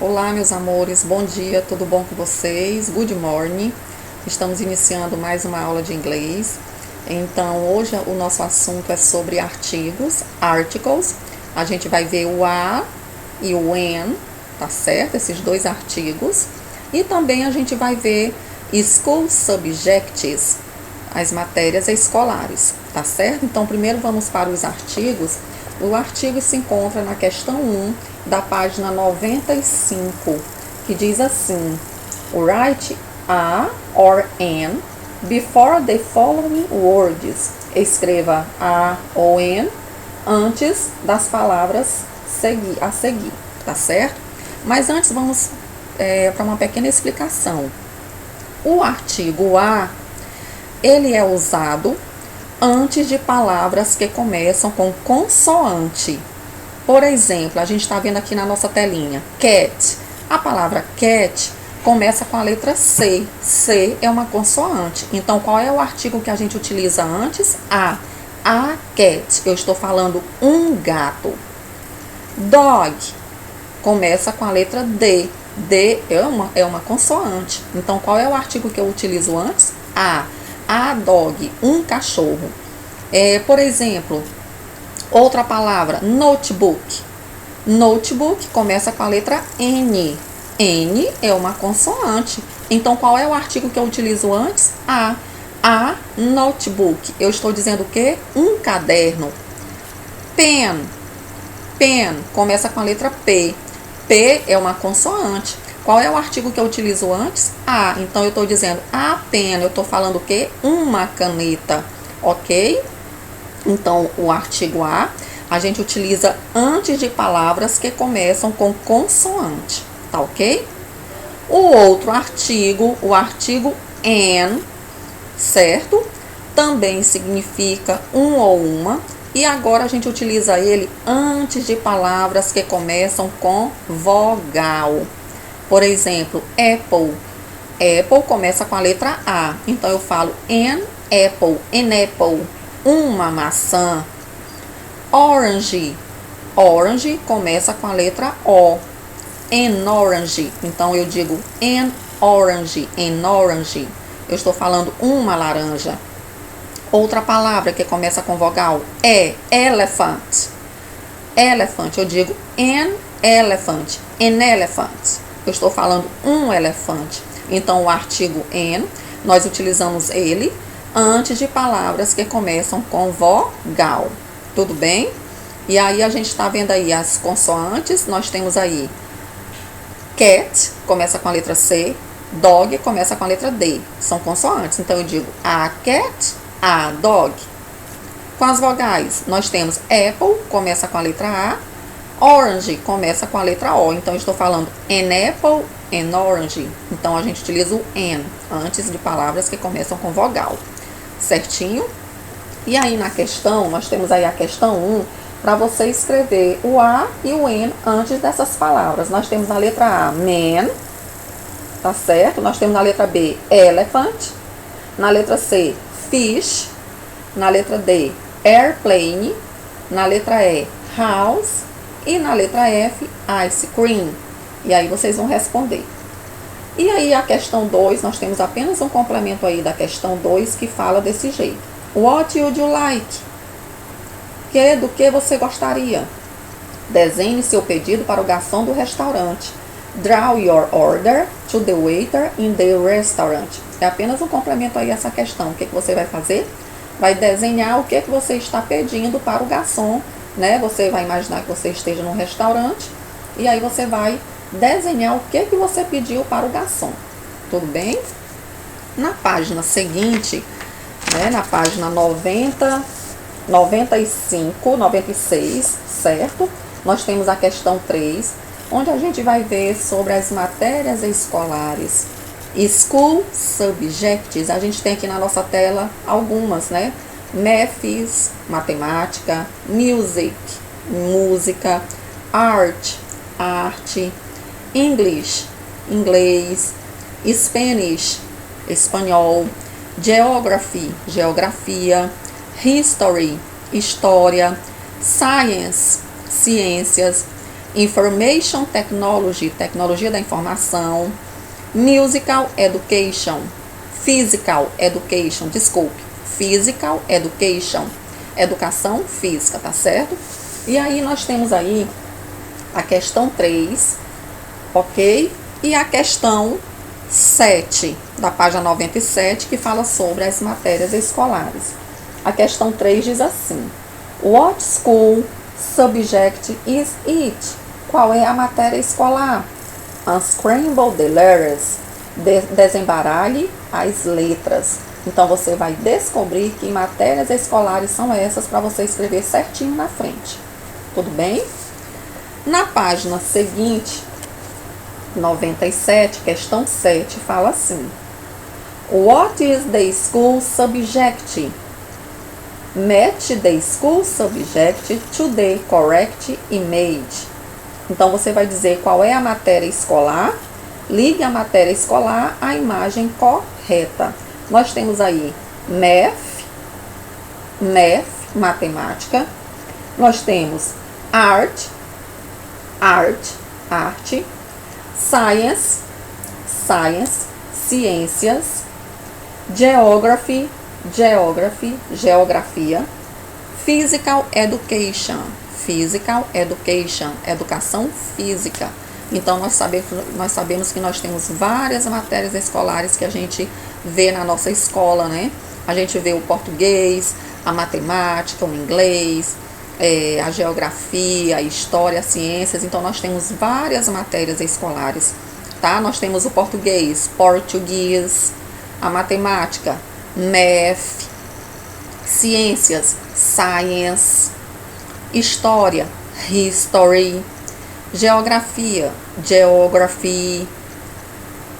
Olá, meus amores, bom dia, tudo bom com vocês? Good morning. Estamos iniciando mais uma aula de inglês. Então, hoje o nosso assunto é sobre artigos, articles. A gente vai ver o a e o when, tá certo? Esses dois artigos. E também a gente vai ver school subjects, as matérias escolares, tá certo? Então, primeiro vamos para os artigos. O artigo se encontra na questão 1 da página 95, que diz assim: Write a or an before the following words. Escreva a ou an antes das palavras a seguir, tá certo? Mas antes vamos para uma pequena explicação. O artigo a, ele é usado antes de palavras que começam com consoante. Por exemplo, a gente está vendo aqui na nossa telinha, cat. A palavra cat começa com a letra C. C é uma consoante. Então, qual é o artigo que a gente utiliza antes? A. A cat. Eu estou falando um gato. Dog começa com a letra D. D é uma consoante. Então, qual é o artigo que eu utilizo antes? A. A dog, um cachorro. Por exemplo, outra palavra, notebook. Notebook começa com a letra N. N é uma consoante. Então, qual é o artigo que eu utilizo antes? A. A notebook. Eu estou dizendo o quê? Um caderno. Pen. Pen começa com a letra P. P é uma consoante. Qual é o artigo que eu utilizo antes? A. Então, eu estou dizendo a pen. Eu estou falando o quê? Uma caneta. Ok? Então, o artigo a gente utiliza antes de palavras que começam com consoante. Tá ok? O outro artigo, o artigo an, certo? Também significa um ou uma. E agora a gente utiliza ele antes de palavras que começam com vogal. Por exemplo, apple. Apple começa com a letra A. Então, eu falo an apple, uma maçã. Orange. Orange começa com a letra O. An orange. Então, eu digo an orange. Eu estou falando uma laranja. Outra palavra que começa com vogal é elephant. Elephant, eu digo an elephant. An elephant. Eu estou falando um elefante. Então, o artigo an, nós utilizamos ele antes de palavras que começam com vogal. Tudo bem? E aí, a gente está vendo aí as consoantes. Nós temos aí cat, começa com a letra C. Dog, começa com a letra D. São consoantes. Então, eu digo a cat, a dog. Com as vogais, nós temos apple, começa com a letra A. Orange começa com a letra O. Então, eu estou falando an apple, an orange. Então, a gente utiliza o an antes de palavras que começam com vogal. Certinho? E aí, na questão, nós temos aí a questão 1, para você escrever o a e o n antes dessas palavras. Nós temos na letra A, man, tá certo? Nós temos na letra B, elephant. Na letra C, fish. Na letra D, airplane. Na letra E, house. E na letra F, ice cream. E aí vocês vão responder. E aí a questão 2, nós temos apenas um complemento aí da questão 2 que fala desse jeito. What would you like? Do que você gostaria? Desenhe seu pedido para o garçom do restaurante. Draw your order to the waiter in the restaurant. É apenas um complemento aí essa questão. O que você vai fazer? Vai desenhar o que você está pedindo para o garçom, né? Você vai imaginar que você esteja num restaurante e aí você vai desenhar o que você pediu para o garçom. Tudo bem? Na página seguinte, né, na página 90, 95, 96, certo? Nós temos a questão 3, onde a gente vai ver sobre as matérias escolares. School subjects, a gente tem aqui na nossa tela algumas, né? Maths, matemática. Music, música. Art, arte. English, inglês. Spanish, espanhol. Geography, geografia. History, história. Science, ciências. Information Technology, tecnologia da informação. Musical Education, Physical Education, desculpe, Physical Education, educação física, tá certo? E aí nós temos aí a questão 3, ok? E a questão 7, da página 97, que fala sobre as matérias escolares. A questão 3 diz assim: What school subject is it? Qual é a matéria escolar? Unscramble the letters. Desembaralhe as letras. Então, você vai descobrir que matérias escolares são essas para você escrever certinho na frente. Tudo bem? Na página seguinte, 97, questão 7, fala assim: What is the school subject? Match the school subject to the correct image. Então, você vai dizer qual é a matéria escolar, ligue a matéria escolar à imagem correta. Nós temos aí math, matemática. Nós temos arte, science, ciências, geography, geografia, physical education, educação física. Então, nós sabemos que nós temos várias matérias escolares que a gente vê na nossa escola, né? A gente vê o português, a matemática, o inglês, a geografia, a história, as ciências. Então, nós temos várias matérias escolares, tá? Nós temos o português, a matemática, math, ciências, science, história, history, geografia, geography,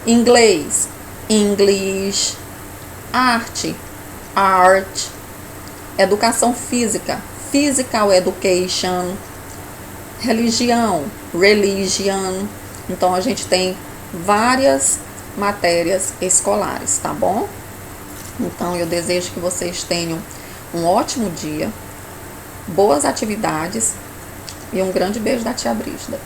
inglês, English, arte, art, educação física, physical education, religião, religion. Então, a gente tem várias matérias escolares, tá bom? Então, eu desejo que vocês tenham um ótimo dia, boas atividades e um grande beijo da tia Brígida.